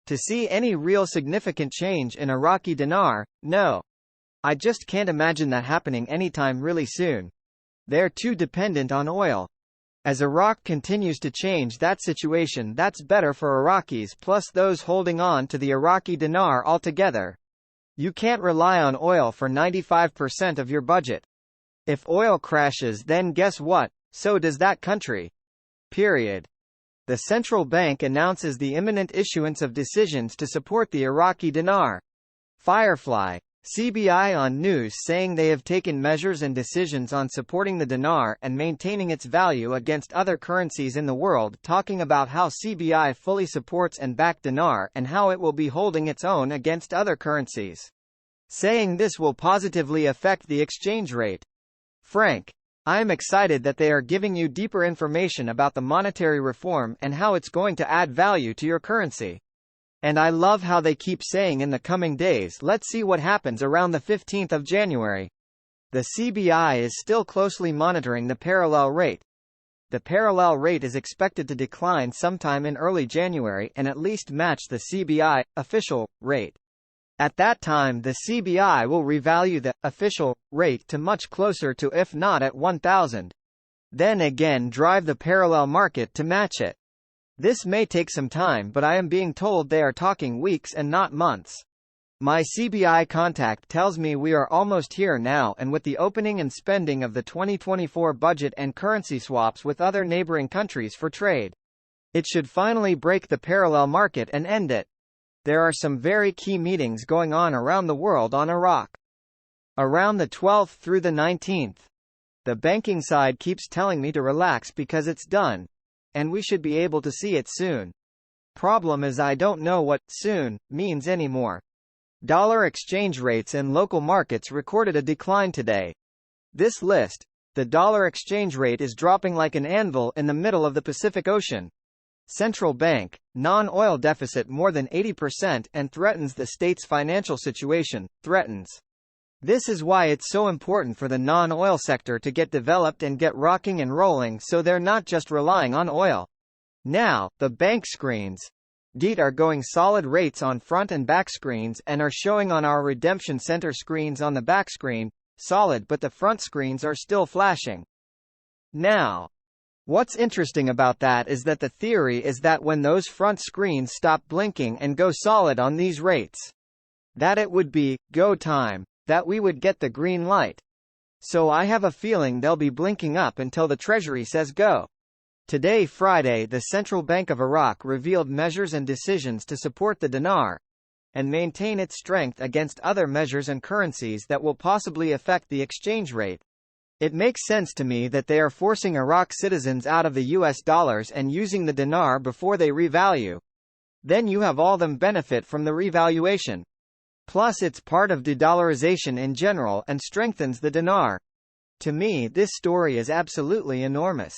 To see any real significant change in Iraqi dinar, no. I just can't imagine that happening anytime really soon. They're too dependent on oil. As Iraq continues to change that situation, that's better for Iraqis plus those holding on to the Iraqi dinar altogether. You can't rely on oil for 95% of your budget. If oil crashes, then guess what? So does that country. Period. The central bank announces the imminent issuance of decisions to support the Iraqi dinar. Firefly. CBI on news saying they have taken measures and decisions on supporting the dinar and maintaining its value against other currencies in the world, talking about how CBI fully supports and back dinar and how it will be holding its own against other currencies. Saying this will positively affect the exchange rate. Frank. I am excited that they are giving you deeper information about the monetary reform and how it's going to add value to your currency. And I love how they keep saying in the coming days, let's see what happens around the 15th of January. The CBI is still closely monitoring the parallel rate. The parallel rate is expected to decline sometime in early January and at least match the CBI official rate. At that time, the CBI will revalue the official rate to much closer to, if not at 1,000. Then again drive the parallel market to match it. This may take some time, but I am being told they are talking weeks and not months. My CBI contact tells me we are almost here now, and with the opening and spending of the 2024 budget and currency swaps with other neighboring countries for trade, it should finally break the parallel market and end it. There are some very key meetings going on around the world on Iraq. Around the 12th through the 19th. The banking side keeps telling me to relax because it's done. And we should be able to see it soon. Problem is I don't know what soon means anymore. Dollar exchange rates in local markets recorded a decline today. This list, the dollar exchange rate is dropping like an anvil in the middle of the Pacific Ocean. Central bank, non-oil deficit more than 80% and threatens the state's financial situation, threatens. This is why it's so important for the non-oil sector to get developed and get rocking and rolling so they're not just relying on oil. Now, the bank screens. DEET are going solid rates on front and back screens and are showing on our redemption center screens on the back screen, solid, but the front screens are still flashing. Now, what's interesting about that is that the theory is that when those front screens stop blinking and go solid on these rates, that it would be go time. That we would get the green light. So I have a feeling they'll be blinking up until the Treasury says go. Today, Friday, the Central Bank of Iraq revealed measures and decisions to support the dinar and maintain its strength against other measures and currencies that will possibly affect the exchange rate. It makes sense to me that they are forcing Iraq citizens out of the US dollars and using the dinar before they revalue. Then you have all them benefit from the revaluation. Plus it's part of de-dollarization in general and strengthens the dinar. To me, this story is absolutely enormous.